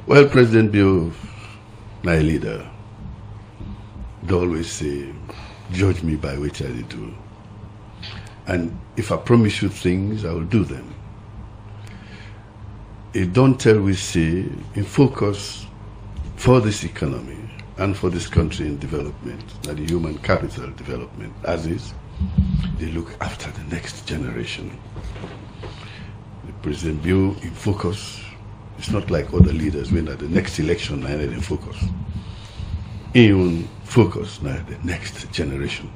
Well, President Bill, my leader, they always say, judge me by what I do. And if I promise you things, I will do them. It don't tell we say, in focus for this economy and for this country in development, that the human capital development, as is, they look after the next generation. The President Bill in focus, it's not like other leaders when at the next election, now they focus. In focus, now the next generation.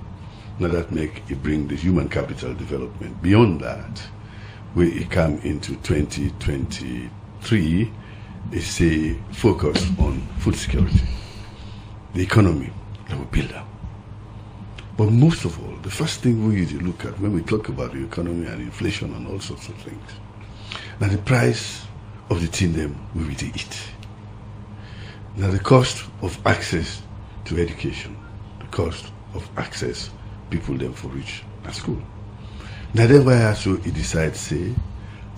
Now that make it bring the human capital development. Beyond that, when it come into 2023, it's a focus on food security, the economy that we build up. But most of all, the first thing we usually look at when we talk about the economy and inflation and all sorts of things, now the price of the thing them we will eat. Now the cost of access to education, the cost of access people them for reach at school. Now that's why also he decides say,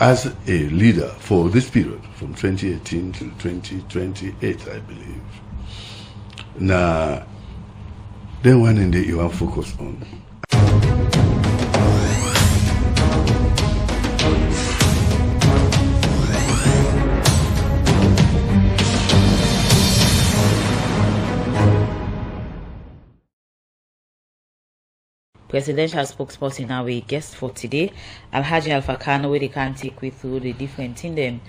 as a leader for this period from 2018 to 2028, I believe. Now then one in the you want focus on. Presidential spokesperson now we guest for today, Alhaji Alpha Kano, where they can take we through the different thing them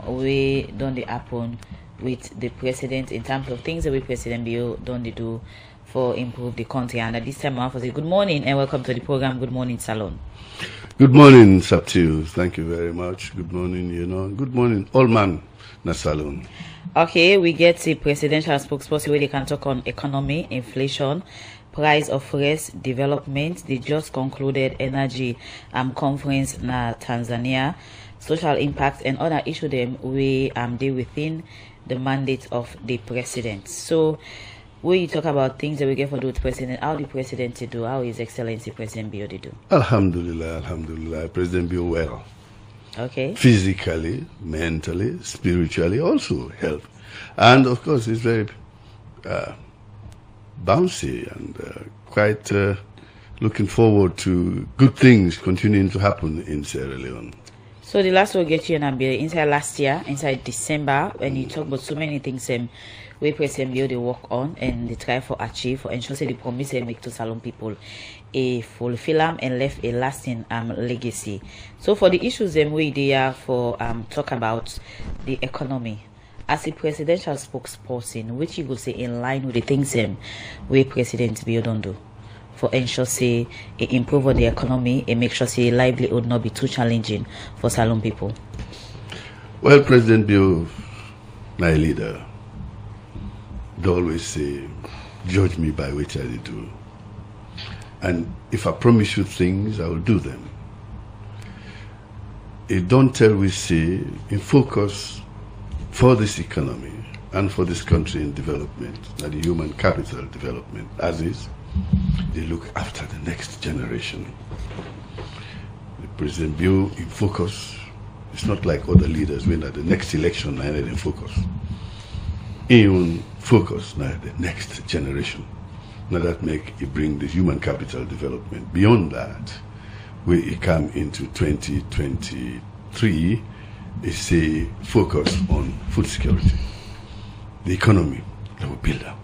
we done the happen with the president in terms of things that we President Bill done they do for improve the country. And at this time I want to say good morning and welcome to the program. Good morning, Salon. Good morning, Saptiu. Thank you very much. Good morning, Good morning, all man na Salon. Okay, we get the presidential spokesperson where they can talk on economy, inflation, price of rice development. They just concluded energy conference na Tanzania, social impact and other issue them we they within the mandate of the president. So when you talk about things that we get for the president, how the president to do, how His Excellency President Bill do? Alhamdulillah, President Bill well. Okay. Physically, mentally, spiritually, also health. And of course it's very bouncy and quite looking forward to good things continuing to happen in Sierra Leone. So the last we'll get you and inside last year, inside December, when you talk about so many things we President Bill they work on and they try for achieve for ensure say the promise they make to Salon people a fulfill them and left a lasting legacy. So for the issues them we they are for talk about the economy. As a presidential spokesperson, which you will say in line with the things we President Bill don't do for ensure say improve on the economy and make sure say livelihood not be too challenging for Salon people. Well, President Bill, my leader, they always say, judge me by what I do. And if I promise you things, I will do them. It don't tell we say, in focus for this economy and for this country in development, that the human capital development, as is, they look after the next generation. The President Bill in focus, it's not like other leaders when at the next election, now they focus. In focus, now the next generation. Now that make it bring the human capital development. Beyond that, when it come into 2023, it's a focus on food security, the economy that we build up.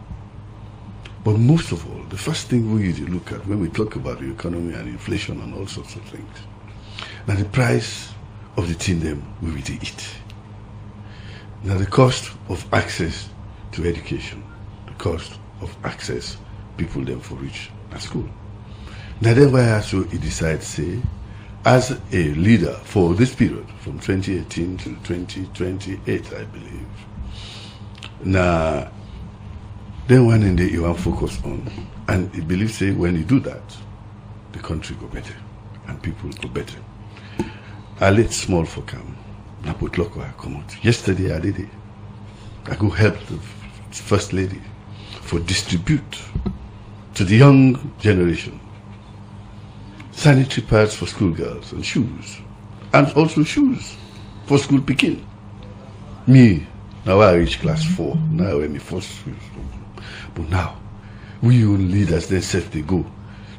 But most of all, the first thing we usually look at when we talk about the economy and inflation and all sorts of things, now the price of the thing them we will eat. Now the cost of access to education, the cost of access people them for reach at school. Now that's why also he decides say, as a leader for this period from 2018 to 2028, I believe. Now then one in the you want focus on, and he believes say when you do that, the country go better and people go better. I let small for come. I put local I come out. Yesterday I did it. I go help the First Lady for distribute to the young generation sanitary pads for schoolgirls and also shoes for school picking. Me, Now I reach class 4. Now when the first, but now we own leaders then set the go.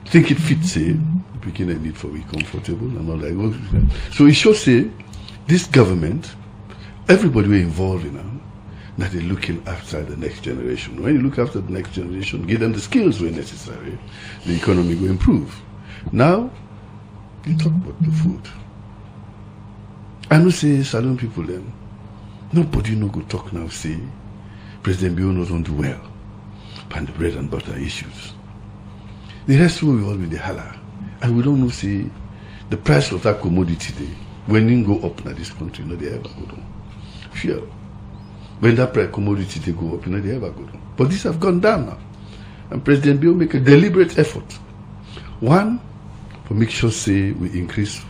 Think it fits, say, begin a need for be comfortable and all that. So it should say this government, everybody we're involved in now, that they're looking after the next generation. When you look after the next generation, give them the skills where necessary, the economy will improve. Now, you talk about the food. I know say Salon people then, nobody no go talk now say President Bio knows don't do well and the bread and butter issues. The rest will all be the holler. And we don't know say the price of that commodity today, when it go up in this country, no they ever go down. Sure. When that price commodity they go up, no they ever go down. But these have gone down now. And President Bio make a deliberate effort. One, to make sure say we increase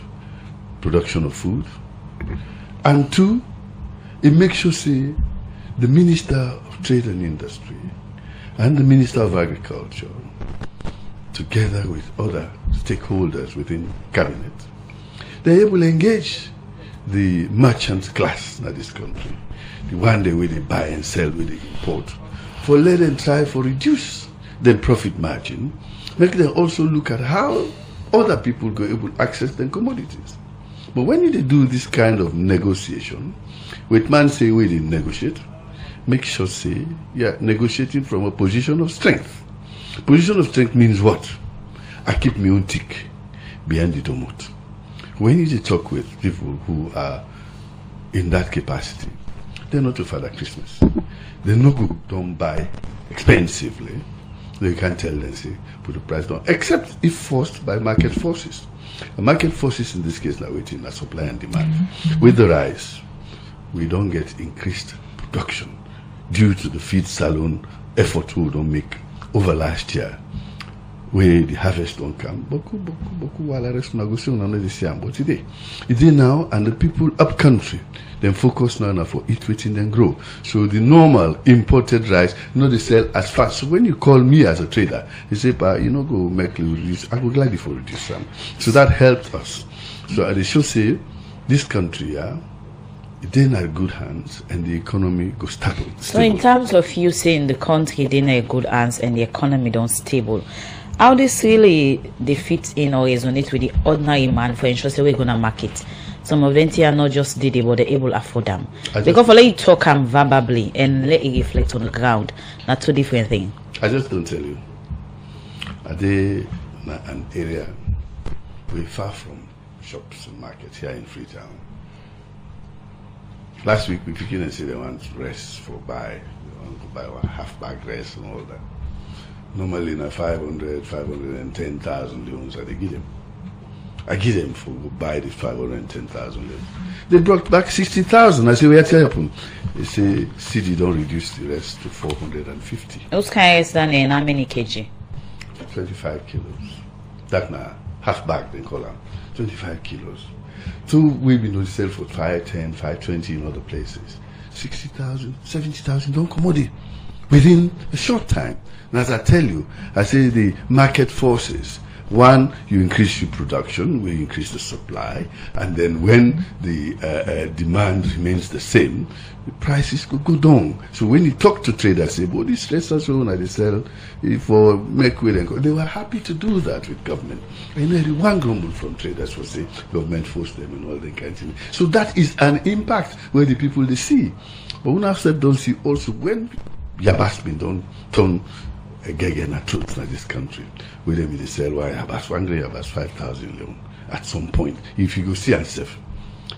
production of food. And two, it makes sure say the Minister of Trade and Industry and the Minister of Agriculture, together with other stakeholders within cabinet, they're able to engage the merchant class in this country, the one day where they buy and sell, where they import, for let them try for reduce their profit margin, make them also look at how other people go able to access their commodities. But when they do this kind of negotiation, with man say we didn't negotiate, make sure say, yeah, negotiating from a position of strength. Position of strength means what? I keep my own tick behind the domot. When you talk with people who are in that capacity, they're not to Father Christmas. They no go don't buy expensively. They can't tell them say put the price down, except if forced by market forces. The market forces in this case now waiting at supply and demand. With the rise, we don't get increased production due to the feed salon effort we don't make over last year, where the harvest don't come. Boku wala rest negotiation on this year, but today, it is now, and the people up country then focus now for eat waiting then grow. So the normal imported rice, they sell as fast. So when you call me as a trader, you say, "Pa, go make reduce." I would gladly for reduce some. So that helped us. So I should say, this country, it's in our good hands and the economy goes stable. So in terms of you saying the country is in a good hands and the economy don't stable, how this really they fit in or resonate with the ordinary man for ensure we're gonna market? Some of them are not just did it, but they're able to afford them. Because for let you talk verbally and let it reflect on the ground, not two different things. I just don't tell you. Are they an area we're far from shops and markets here in Freetown? Last week we began and say they want rest for buy. They want to buy a half bag rest and all that. Normally in a 510,000 loans that they give them. I give them for buy the 510,000 loans. They brought back 60,000. I say, where tell you? They say, CD don't reduce the rest to 450. Those kinds done in how many kg? 25 kilos. That now, half bag they call them. 25 kilos. Two we been sell for 510, 520 in other places. 60,000, 70,000 don't commodity within a short time. And as I tell you, I say the market forces. One, you increase your production, we increase the supply, and then when the demand remains the same, the prices could go down. So when you talk to traders, say, "Well, this restaurants they sell for make way and go," they were happy to do that with government. And then one grumble from traders was say government forced them and all that kind of thing. So that is an impact where the people they see. But when I've said don't see also when Yabas been done turn again a truth in this country, where they sell why Yabas 5,000 loan at some point. If you go see yourself.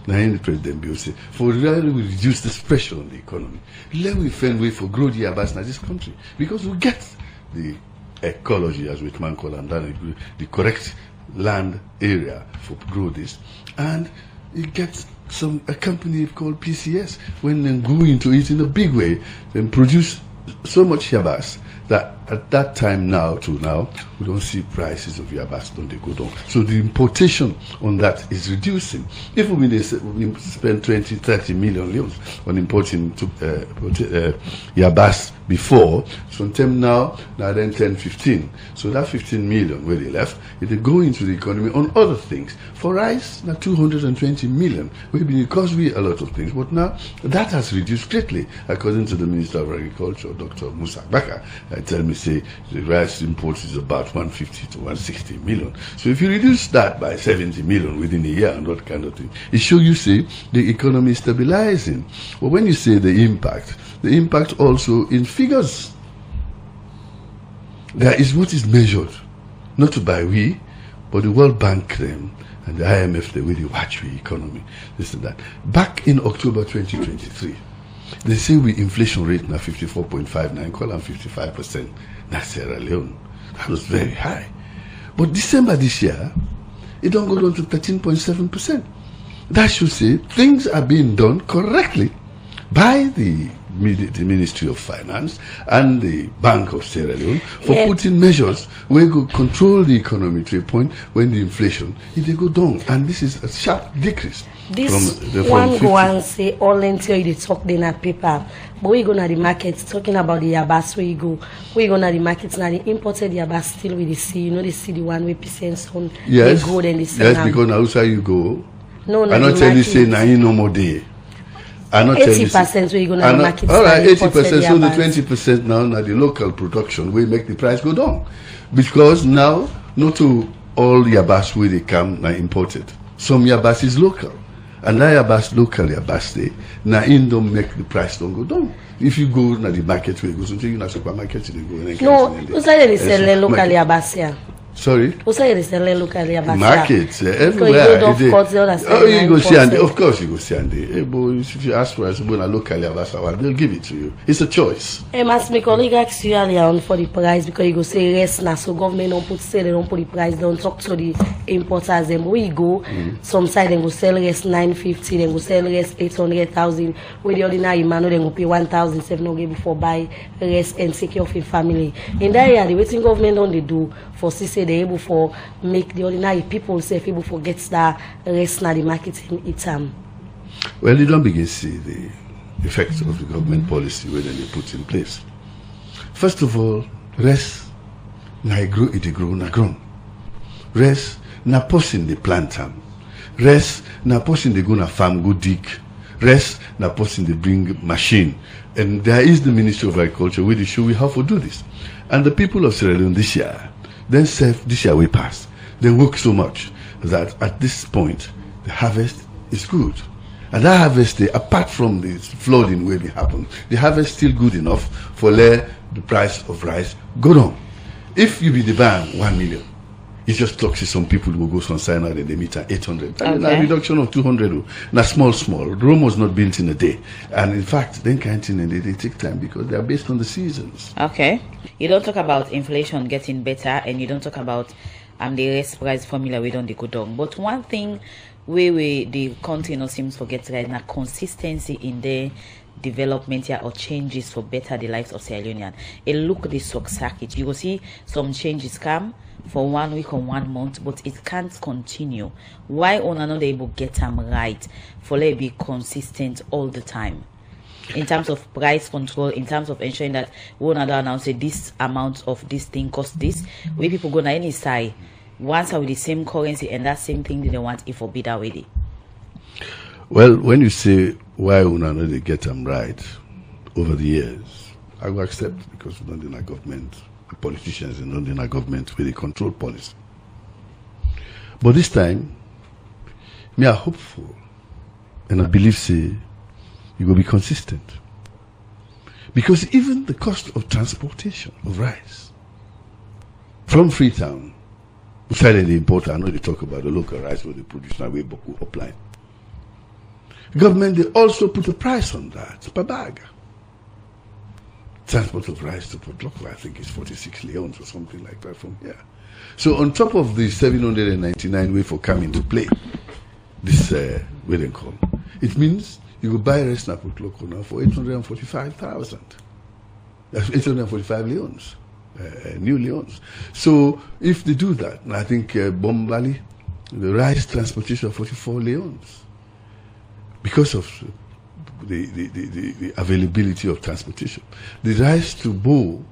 Now, the President Bill say, for really we reduce this pressure on the economy, let we find way for grow the Yabas in this country. Because we get the ecology, as we can call them, the correct land area for grow this. And it gets a company called PCS, when they go into it in a big way, then produce so much Yabas that at that time now to now, we don't see prices of yabas don't they go down. So the importation on that is reducing. If we spend 20, 30 million leons on importing yabas before, so in term now then 10, 15. So that 15 million where they left, it will go into the economy on other things. For rice, now 220 million. Because we a lot of things, but now that has reduced greatly, according to the Minister of Agriculture, Dr. Musa Baka. Tell me, say the rice imports is about 150 to 160 million. So if you reduce that by 70 million within a year and that kind of thing, it shows you say the economy is stabilizing. But when you say the impact also in figures. There is what is measured, not by we, but the World Bank them and the IMF the way they watch the economy. This and that. Back in October 2023, they say we inflation rate now 54.59, call them 55%. That's Sierra Leone. That was very high. But December this year, it don't go down to 13.7%. That should say things are being done correctly by the Ministry of Finance and the Bank of Sierra Leone for putting measures where you control the economy to a point when the inflation it will go down, and this is a sharp decrease. This one go and say all until you talk then at paper, but we go to the market talking about the yabas where you go. We go to the market now, the imported yabas still with the see, you know, they see the 1% on yes, they go then they say yes, because now outside you go. No, I not tell you say now you no more day. 80% where you gonna market. All right, 80%. So the 20% now the local production will make the price go down, because now not to all yabas where they come are imported. Some yabas is local, and that yabas local yabas they now in don't make the price don't go down. If you go to the market where you go, so you in a supermarket you go. No, you say they sell local yabas here. Sorry? Who say they sell local yabas? Markets everywhere. You you go see, and of course you go see, and if you ask for a local yabas, they'll give it to you. It's a choice. Must my colleague ask you earlier on for the price because you go say rest now, so government don't say they don't put the price down. Talk to the importers. Them where you go, some side they go sell rest 950, then go sell rest 800,000. Where the ordinary man then go pay 1,700 before buy rest and secure for family. In that area, the waiting government don't they do for say they able for make the ordinary people say able for get that rest now the market in it. Well, you don't begin to see the effects of the government policy where they put in place. First of all, rest na grow it grow na grown. Rest na person the plant am. Rest na person they go na farm go dig. Rest na person they bring machine. And there is the Ministry of Agriculture where they show we how to do this. And the people of Sierra Leone this year, then serve this year we passed. They work so much that at this point the harvest is good. And that harvest, apart from the flooding where it happened, the harvest still good enough for let the price of rice go down. If you be the ban 1 million, it just talks to some people who go on sign out and they meet at 800. And a reduction of 200. Now small. Rome was not built in a day. And in fact, then canteen and they take time because they are based on the seasons. Okay. You don't talk about inflation getting better, and you don't talk about the rest price formula we don't go down. But one thing where the country seems to forget right now, consistency in the development here or changes for better the lives of Sierra Leonean. A look at the stock circuit, you will see some changes come for 1 week or 1 month, but it can't continue. Why on another able get them right for let be consistent all the time in terms of price control, in terms of ensuring that one another now say this amount of this thing costs this, where people go on any side once with the same currency and that same thing they want it for be that way. Well, when you say why una they get them right over the years, I will accept because we don't in our government, the politicians and not in our government with the control policy. But this time, me are hopeful and I believe say you will be consistent. Because even the cost of transportation of rice from Freetown, besides the importer, I know they talk about the local rice where they produce now way Boku upline. Government, they also put a price on that per bag. Transport of rice to Port Loko, I think, is 46 leons or something like that from here. So on top of the 799 way for coming to play, this way they call, it means you will buy rice now Port Loko now for 845,000. That's 845 leons. new leons. So if they do that, I think Bombali, the rice transportation of 44 leons because of the availability of transportation. The rice to Bo,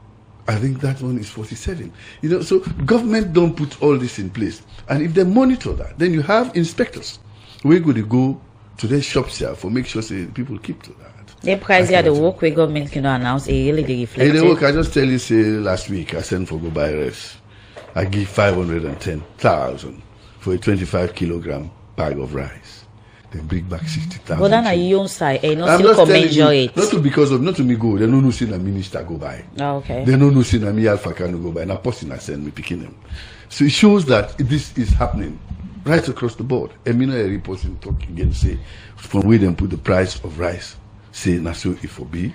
I think that one is 47. You know, so government don't put all this in place. And if they monitor that, then you have inspectors. We're going to go to their shops here for make sure say people keep to that. The price here, the work where government can announce, it really reflects. The work, I just tell you, say last week I sent for go buy rice. I give 510,000 for a 25 kilogram bag of rice. Then bring back 60,000. But then on your own side, not I'm still not telling commensurate. you, not to me go. They don't know see a minister go buy. Oh, okay. They don't know see a me Alpha can go buy. And a person I send me picking them. So it shows that this is happening right across the board. Emina Eri person talk again say from where they put the price of rice, say na so if for be,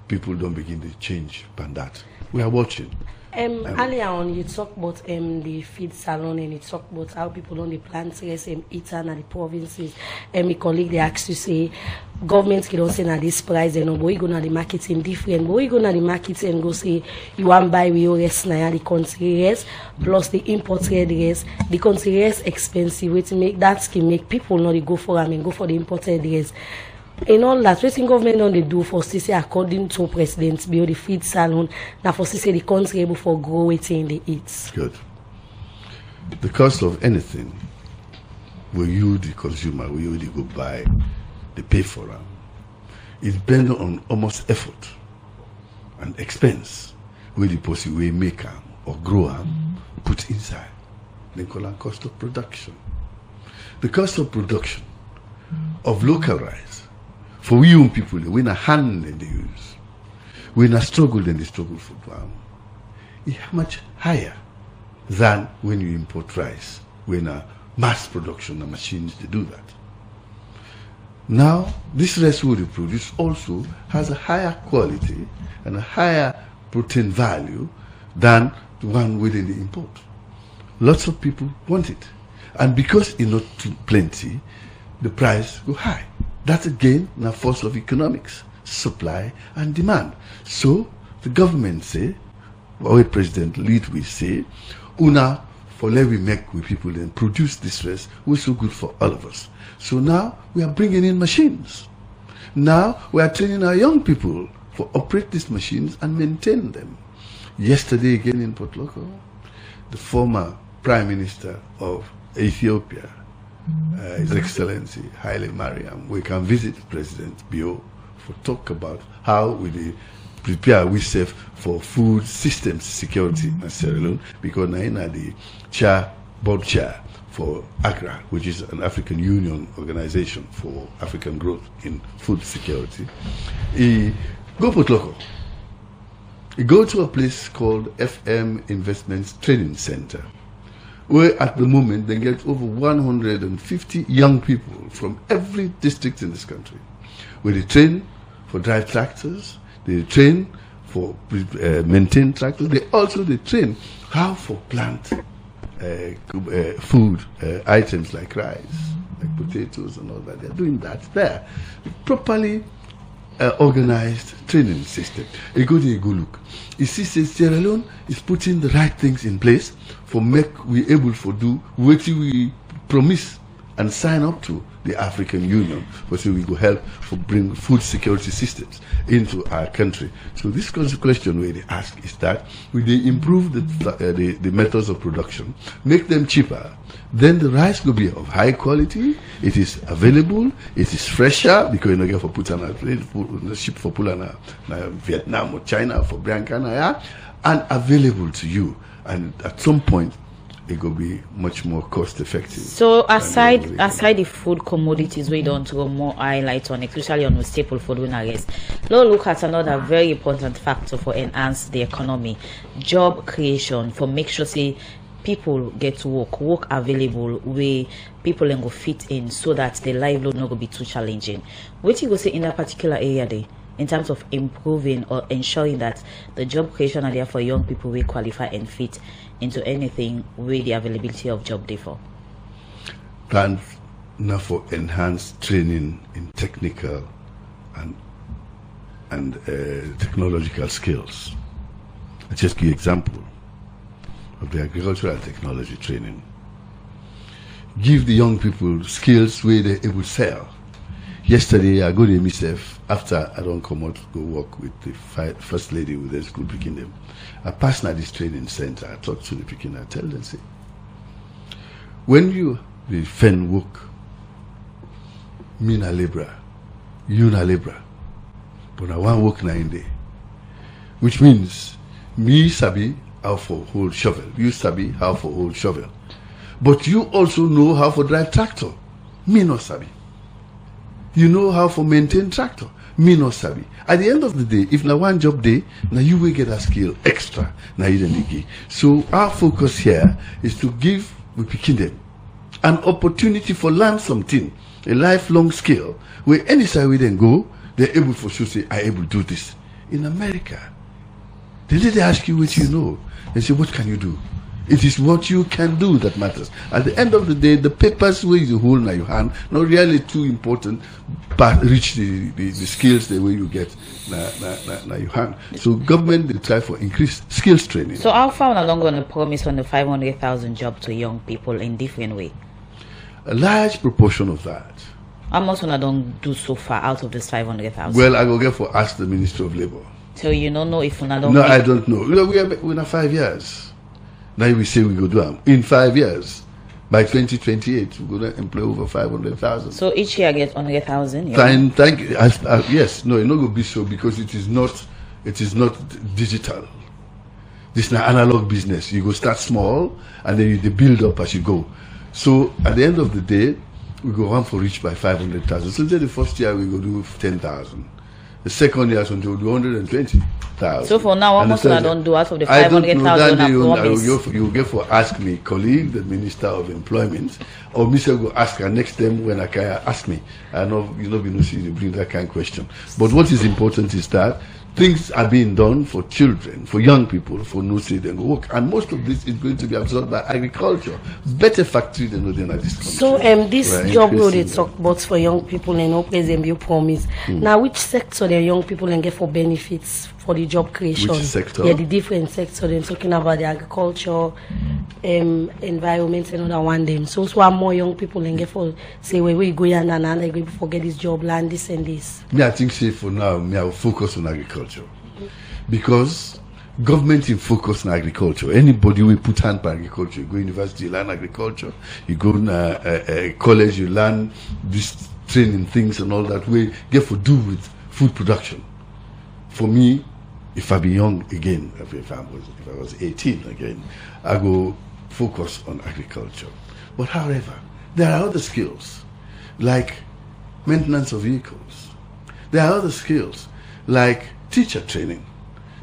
people don't begin to change by that. We are watching. Earlier on, you talk about the feed salon and you talk about how people on the plant rice eat and the provinces. My colleague they asked you say government can don't say na this price and but we go na the marketing different. But we go na the market and go say you want buy we rice na the country rice plus the imported rice. The country rice expensive. Way to make that can make people not go for them and go for the imported rice. In all that, what government on they do for say according to President Bio the feed salon, now for say the country able for grow waiting they eat. Good. The cost of anything, will you the consumer, will you the go buy, they pay for them. It's dependent on almost effort and expense. Will the person will make them or grow them, put inside. They call it cost of production. The cost of production of local rice. For we young people, we na hand than they use. We na struggle than they struggle for farm. It's much higher than when you import rice. We na mass production and machines to do that. Now, this rice we produce also has a higher quality and a higher protein value than the one within the import. Lots of people want it. And because it's not too plenty, the price go high. That's again a force of economics, supply and demand. So the government say, our president lead we say, una for let we make with people and produce this rice, we're so good for all of us. So now we are bringing in machines. Now we are training our young people for operate these machines and maintain them. Yesterday again in Port Loko, the former Prime Minister of Ethiopia, His Excellency Haile Mariam, we can visit President Bio for talk about how we prepare ourselves for food systems security in Sierra Leone, because now the board chair for AGRA, which is an African Union organization for African growth in food security. He go Port Loko. He go to a place called FM Investments Training Center, where at the moment they get over 150 young people from every district in this country, where they train for drive tractors, they train for maintain tractors, they train how for plant food items like rice, like potatoes and all that. They're doing that there. Properly organized training system. You go look. You see, Sierra Leone is putting the right things in place for make we able to do what we promise and sign up to the African Union, but so we go help for bring food security systems into our country. So this question where they ask is that will they improve the methods of production, make them cheaper, then the rice will be of high quality, it is available, it is fresher, because you know get for put on a ship for Pulana, Vietnam or China for Brancana, yeah, and available to you. And at some point it will be much more cost effective. So aside the food commodities we don't go more highlight on, especially on the staple food we let's look at another very important factor for enhance the economy, job creation, for make sure say people get work available where people can go fit in so that the livelihood not go be too challenging. What you go say in that particular area there in terms of improving or ensuring that the job creation are there for young people will qualify and fit into anything with the availability of job there for? And now for enhanced training in technical and technological skills. I just give you example of the agricultural and technology training. Give the young people skills where they able to sell. Yesterday, I go to myself after I don't come out to go work with the first lady with the school picking them. I pass now this training center. I talk to the picking. I tell them, say, when you the fen work, me na labor, you na labor, but I want work na in day, which means me sabi how for hold shovel, you sabi how for hold shovel, but you also know how for drive tractor. Me no sabi. You know how to maintain tractor. Me no sabi. At the end of the day, if na one job day, now you will get a skill extra. Now you don't give. So our focus here is to give we picking them an opportunity for learn something, a lifelong skill, where any side we then go, they're able for sure say, I able to do this. In America, they ask you what you know. They say, what can you do? It is what you can do that matters. At the end of the day, the papers where you hold in your hand, not really too important, but reach the skills the way you get na your hand. So government, they try for increased skills training. So how far along on the promise on the 500,000 job to young people in different way? A large proportion of that. How much one I don't do so far out of this 500,000? Well, I will get for ask the Minister of Labour. So you don't know if one I don't. No, I don't know. We have 5 years. Now we say we go do them. In 5 years, by 2028, we're going to employ over 500,000. So each year I get 100,000. Thank you. Yes, no, it's not going to be so because it is not digital. This is an analog business. You go start small and then you build up as you go. So at the end of the day, we go run for reach by 500,000. So the first year we go do 10,000. The second year until we do 120,000. So for now, how much I don't do out of the 500,000 I promise? You get for ask me, colleague, the Minister of Employment, or Mr. go ask her next time when I can ask me. I know you know you bring that kind of question. But what is important is that things are being done for children, for young people, for no say and work, and most of this is going to be absorbed by agriculture. Better factory than this country. So this job role they talk about for young people and no present you promise. Now which sector the young people can get for benefits for the job creation? Which sector? Yeah, the different sector. They're talking about the agriculture, environment and other one them. So more young people can get for say where we go and they go forget this job, land this and this. Me, I think say for now, me I will focus on agriculture. Because government is focused on agriculture. Anybody will put hand on agriculture. You go university, you learn agriculture. You go to college, you learn this training things and all that. We get to do with food production. For me, if I be young again, if I was 18 again, I go focus on agriculture. But however, there are other skills like maintenance of vehicles. There are other skills like teacher training.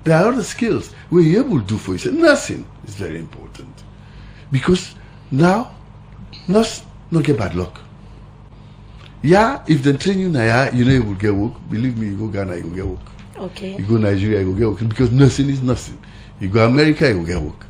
There are other skills where you're able to do for yourself. Nursing is very important. Because now, nurse not get bad luck. Yeah, if they train you now, you know you will get work. Believe me, you go Ghana, you will get work. Okay. You go Nigeria, you will get work. Because nursing is nursing. You go America, you will get work.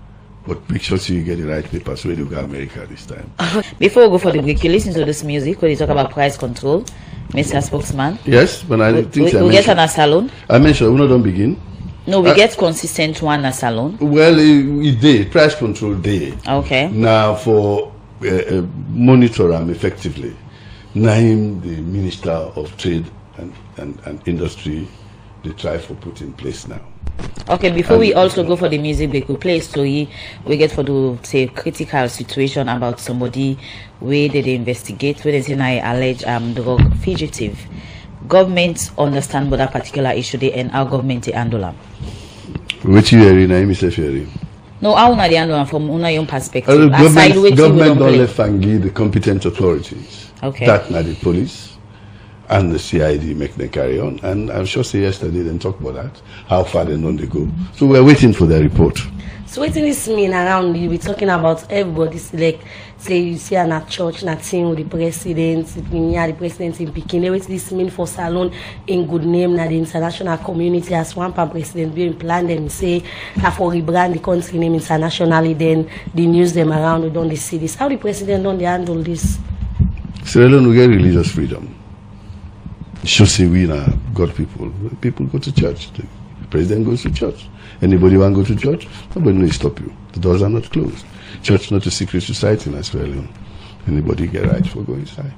But make sure you get the right papers when you go America this time. Before we go for the break, you listen to this music where they talk about price control, Mr. Spokesman. Yes, but I think we get an salon. I mentioned we don't begin. No, we get consistent one a salon. Well, it day price control day. Okay. Now for monitor them effectively. Naim, the Minister of Trade and Industry, they try for put in place now. Okay, before we also go for the music break, we play a story we get for the say critical situation about somebody where they investigate where they say I allege drug fugitive. Government understand what that particular issue they and our government they handle them. Which you hearing, I myself hearing. No, how una they handle them from una own perspective. Government don't let fangi the competent authorities. Okay. That not the police. And the CID make them carry on. And I'm sure say yesterday they talk about that, how far they know they go. So we're waiting for their report. So what does this mean around you? We're talking about everybody like say you see an at church, not seeing with the president, the president in Pekin. What does this mean for Salon in good name na the international community as one per president being planned them say for rebrand the country name internationally, then the news them around we don't see this. How the president don't they handle this? Sierra Leone will get religious freedom. Should say we now God people. People go to church. The president goes to church. Anybody want to go to church? Nobody will stop you. The doors are not closed. Church not a secret society in Sierra Leone. Anybody get right for going inside.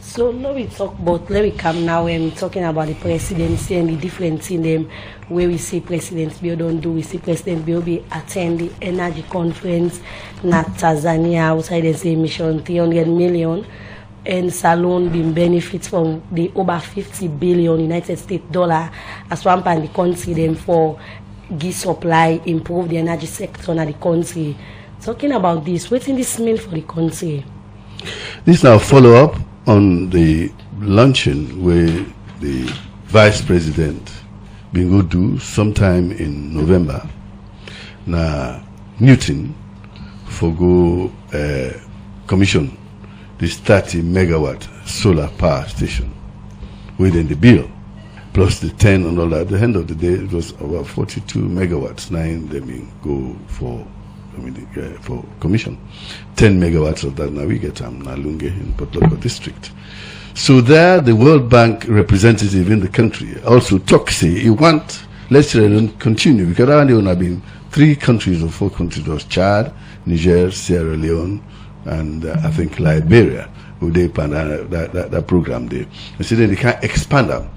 So let me come now when we're talking about the presidency and the difference in them where we see President Bill don't do. We see President Bill be attend the energy conference not Tanzania outside they say mission 300 million and Salon been benefits from the over 50 billion United States dollar as one part the country them for give supply, improve the energy sector in the country. Talking about this, what in this mean for the country? This now follow up on the luncheon where the vice president been go do sometime in November. Now Newton for go commission this 30 megawatt solar power station within the bill plus the 10 and all that. At the end of the day, it was about 42 megawatts. 9 they mean go for for commission. 10 megawatts of that now we get Nalunge in Port Loko district. So there the World Bank representative in the country also talk say he want let's continue because around there have been 3 countries or 4 countries was Chad, Niger, Sierra Leone and I think Liberia who they plan that program there. And so then they can expand them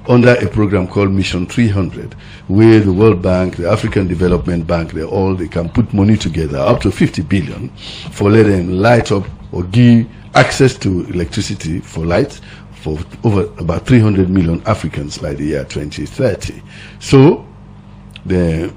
under a program called Mission 300, where the World Bank, the African Development Bank, they can put money together, up to 50 billion, for letting them light up or give access to electricity for light for over about 300 million Africans by the year 2030. So, the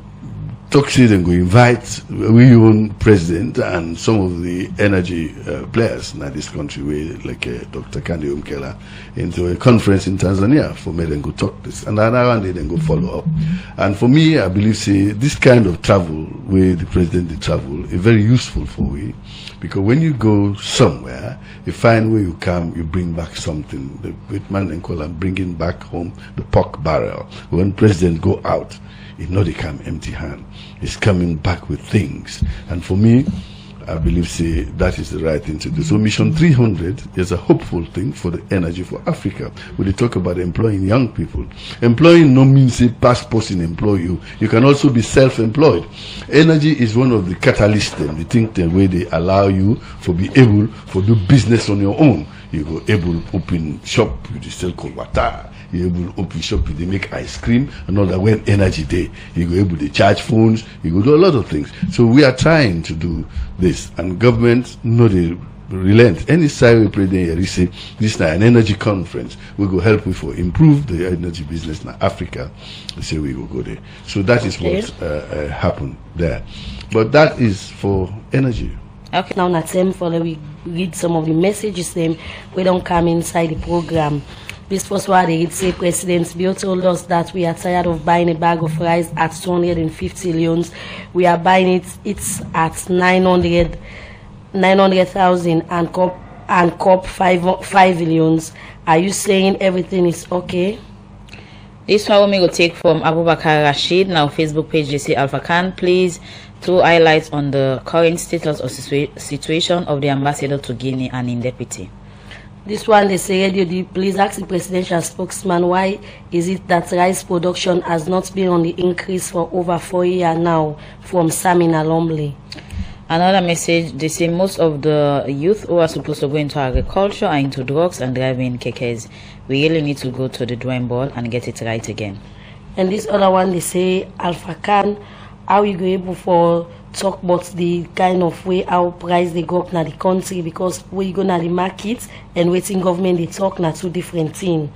Toxid and go invite we own president and some of the energy players in this country, like Dr. Kandi Umkela, into a conference in Tanzania for me then go talk this, and another one they then go follow up. And for me, I believe this kind of travel where the president they travel is very useful for we, because when you go somewhere, you find where you come, you bring back something. The great man then call and bringing back home the pork barrel. When president go out, it's not they come empty hand. It's coming back with things. And for me, I believe that is the right thing to do. So Mission 300 is a hopeful thing for the energy for Africa. When they talk about employing young people, employing no means a past person employ you. You can also be self-employed. Energy is one of the catalysts, the thing the way they allow you for be able to do business on your own. You go able to open shop, you sell cold water. You able to open shop, they make ice cream and all that. When energy day, you go able to charge phones, you go do a lot of things. So we are trying to do this, and government they relent. Any side we pray there, you say this is an energy conference. We go help you for improve the energy business in Africa. We say we will go there. So that is what happened there. But that is for energy. Okay. Now that's them for we read some of the messages them we don't come inside the program. This first one they say President Bill told us that we are tired of buying a bag of rice at 250 loans. We are buying it's at 900,000 and cop 5 millions. Are you saying everything is okay? This one we will take from Abubakar Rashid. Now Facebook page they say Alpha Khan, please to highlight on the current status of situation of the ambassador to Guinea and in deputy. This one they say, Radio, please ask the presidential spokesman why is it that rice production has not been on the increase for over 4 years now from Samina Lomley. Another message, they say most of the youth who are supposed to go into agriculture are into drugs and driving kekes. We really need to go to the drawing board and get it right again. And this other one they say, Alpha Khan, how you go able for talk about the kind of way our price they go up na the country, because we go na the market and waiting government they talk na 2 different things.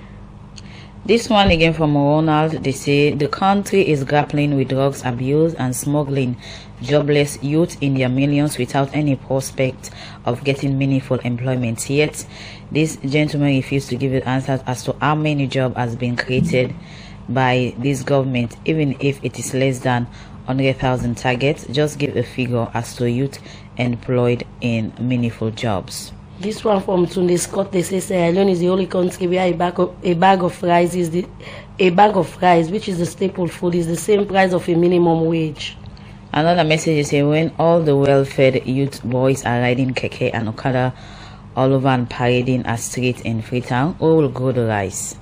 This one again from Ronald, they say the country is grappling with drugs abuse and smuggling jobless youth in their millions without any prospect of getting meaningful employment. Yet this gentleman refused to give answers as to how many jobs has been created by this government, even if it is less than 100,000 targets. Just give a figure as to youth employed in meaningful jobs. This one from Tunde Scott, they say Sierra Leone is the only country where a bag of rice which is the staple food, is the same price of a minimum wage. Another message is say when all the well-fed youth boys are riding keke and okada all over and parading a street in Freetown, who will grow the rice?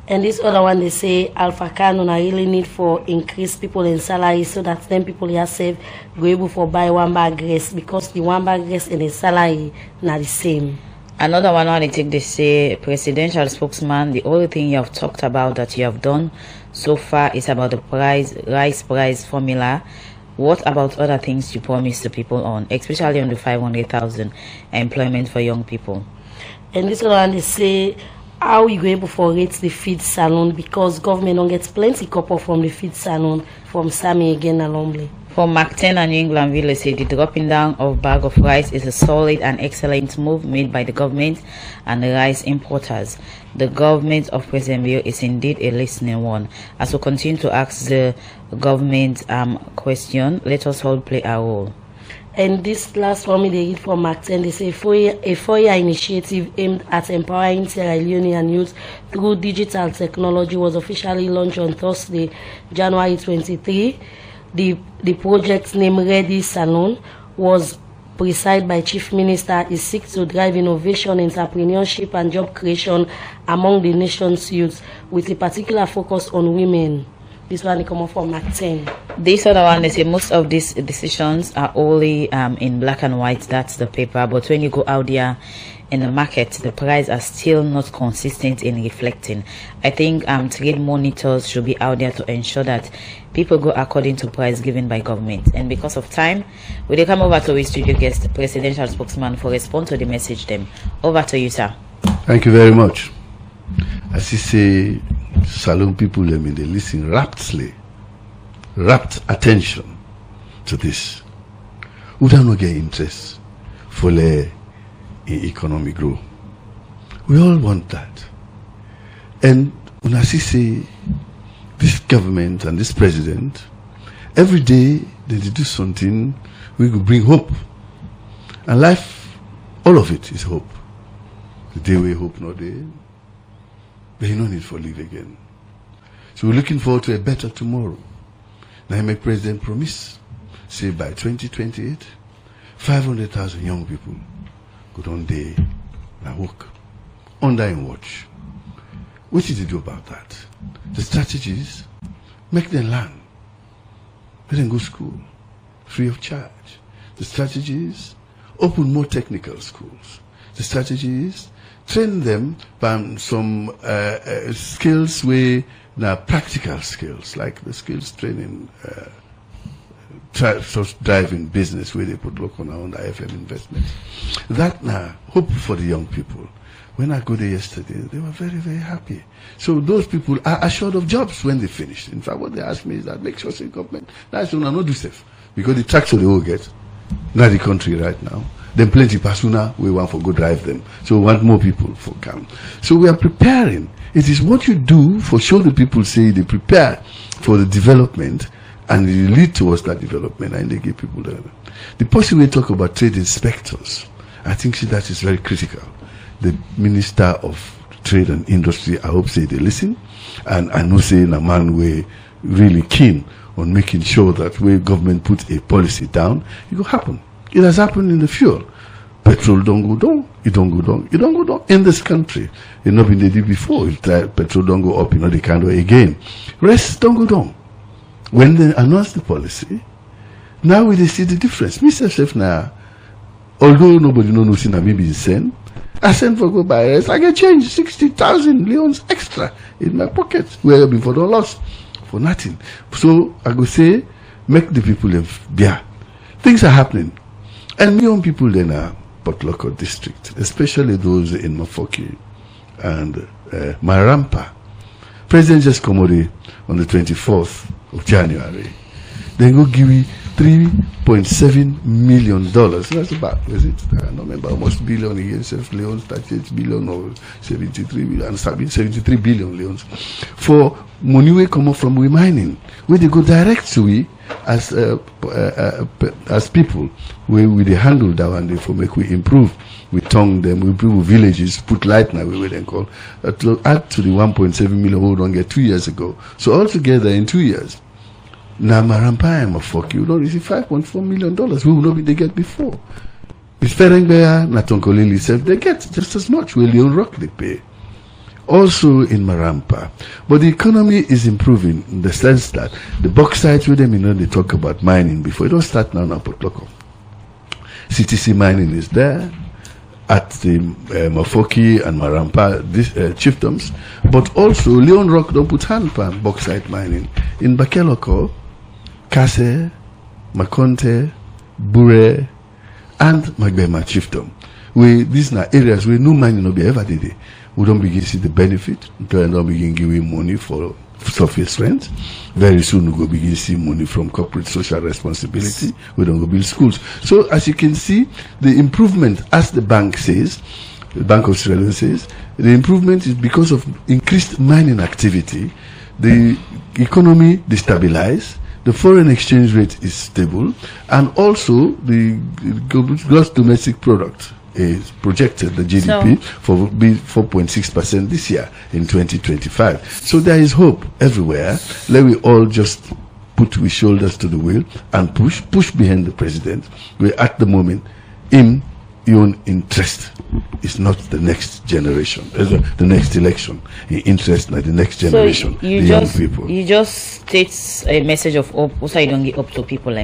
And this other one, they say Alpha Canon I really need for increase people in salary so that then people here save go able for buy one bag rice because the one bag rice and the salary not the same. Another one, I think they say, presidential spokesman, the only thing you have talked about that you have done so far is about the rice price formula. What about other things you promised the people on, especially on the 500,000 employment for young people? And this other one, they say, how you go able for rate the feed salon because government don't get plenty copper from the feed salon from Sammy again and Longley. For Mark 10 and New England Village, say the dropping down of bag of rice is a solid and excellent move made by the government and the rice importers. The government of President Bio is indeed a listening one. As we continue to ask the government question, let us all play our role. And this last one, they read from Mark 10, they say a four-year initiative aimed at empowering Sierra Leonean youth through digital technology was officially launched on Thursday, January 23. The project's name, Ready Salon, was presided by Chief Minister, is seeks to drive innovation, entrepreneurship, and job creation among the nation's youth, with a particular focus on women. This one, they come up from Mark 10. This other one, they say most of these decisions are only in black and white, that's the paper, but when you go out there in the market, the price are still not consistent in reflecting. I think trade monitors should be out there to ensure that people go according to price given by government. And because of time, will they come over to our studio guest, presidential spokesman, for respond to the message them. Over to you, sir. Thank you very much. As you say, Salon people, they listen rapt attention to this. We don't get interest for the economic growth. We all want that. And when I see this government and this president, every day they do something, we could bring hope. And life, all of it is hope. The day we hope not there, there is no need for live again. So we're looking forward to a better tomorrow. Now I make president promise, say by 2028, 500,000 young people go on day and work under in watch. What did you do about that? The strategies, make them learn. Let them go to school, free of charge. The strategies, open more technical schools. The strategies, train them by some skills where now practical skills, like the skills training, driving business where they put local on the IFM investment. That now, hope for the young people. When I go there yesterday, they were very, very happy. So those people are assured of jobs when they finish. In fact, what they ask me is that make sure the government, that's when I not do safe. Because the tractor they will get, not the country right now. Then plenty persona, we want for go drive them. So we want more people for come. So we are preparing. It is what you do for sure the people say they prepare for the development and they lead towards that development and they give people the possible we talk about trade inspectors. I think that is very critical. The Minister of Trade and Industry, I hope say they listen, and I know say in a man way really keen on making sure that where government puts a policy down, it will happen. It has happened in the fuel. Petrol don't go down, it don't go down, it don't go down in this country. It not been they did before. If petrol don't go up, they can't do it again. Rest don't go down. When they announce the policy, now we see the difference. Mr. Chef now, although nobody knows in maybe send, I send for go buy rest, I get change 60,000 leons extra in my pocket. Where before don't lost for nothing. So I go say, make the people live there. Things are happening. And young people then are Port Local district, especially those in Mafoki and Marampa. President just come on the 24th of January. Then go give me $3.7 million. That's about, is it? I don't remember, almost billion again, leons, 38 billion or 73 billion, 73 billion leons for money we come up from we mining, where they go direct to we as people, where we they handle that one for make we improve. We tongue them, we improve villages, put light now, we then call to add to the 1.7 million hold on get 2 years ago. So altogether in 2 years, now Marampa and Mafoki will not receive $5.4 million. We will not be they get before. It's Ferengbea, Natonkolili said they get just as much. Will Leon Rock they pay. also in Marampa. But the economy is improving in the sense that the bauxite with them, they talk about mining before. It don't start now, Port Loko. CTC mining is there at the Mafoki and Marampa chiefdoms, but also Leon Rock don't put hand on bauxite mining in Bakeloko, Kase, Makonte, Bure, and Magbema chiefdom. These are areas where no mining will be ever did. We don't begin to see the benefit. We don't begin giving money for surface rent. Very soon we will begin to see money from corporate social responsibility. We don't go build schools. So as you can see, the improvement, as the bank says, the Bank of Sierra Leone says, the improvement is because of increased mining activity. The economy destabilized. The foreign exchange rate is stable, and also the gross domestic product is projected, the GDP, for be 4.6% this year in 2025. So there is hope everywhere. Let we all just put our shoulders to the wheel and push behind the president. We're at the moment in your own interest. It's not the next generation, the next election. In interest in the next generation, the young people. You just state a message of hope, also you don't get up to people.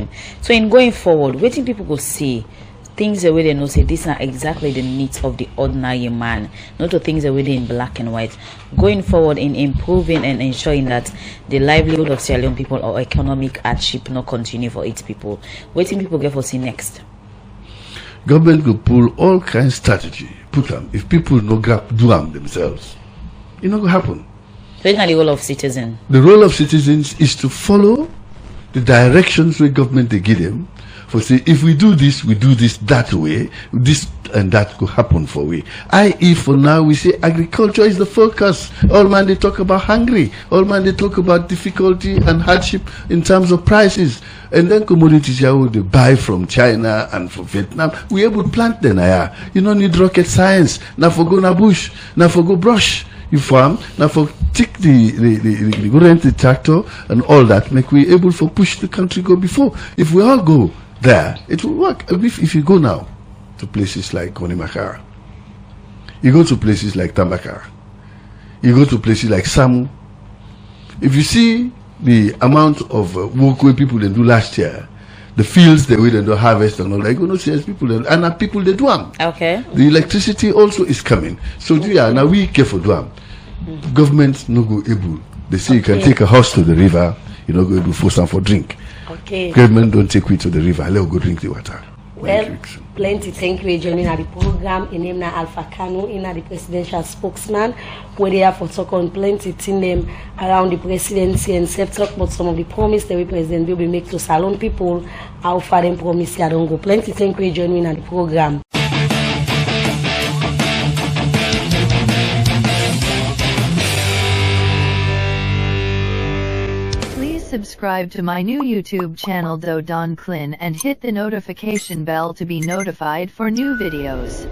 So in going forward, waiting people could see things the way they know, say these are exactly the needs of the ordinary man, not the things the way they in black and white. Going forward in improving and ensuring that the livelihood of Sierra Leone people or economic hardship not continue for its people. Waiting people get for see next. Government will pull all kinds of strategy, put them. If people no grab do them themselves, it not going to happen. So it's not the role of citizens. The role of citizens is to follow the directions where government they give them. For say, if we do this that way, this and that could happen for we. I.e. for now we say agriculture is the focus. All man they talk about hungry. All man they talk about difficulty and hardship in terms of prices. And then commodities here they buy from China and from Vietnam. We able to plant them here. You don't need rocket science. Now for go na bush. Now for go brush. You farm. Now for take the go rent the tractor and all that. Make we able for push the country go before. If we all go there, it will work. If you go now to places like Konimakara, you go to places like Tambakara, you go to places like Samu, if you see the amount of work where people they do last year, the fields they will do harvest and all that, you know, serious people and people they do them. Okay. The electricity also is coming. So now we care for them. Government no go able. They say you can take a horse to the river, you know, go able for some for drink. Okay. Government don't take we to the river. Let go drink the water. Well, plenty thank you for joining the program. In name na Alpha Kanu, in the presidential spokesman. We're there for talk on plenty thing them around the presidency and self talk about some of the promise that the president will be make to Salon people. How far them promise I don't go. Plenty thank you for joining the program. Subscribe to my new YouTube channel Don CLIN and hit the notification bell to be notified for new videos.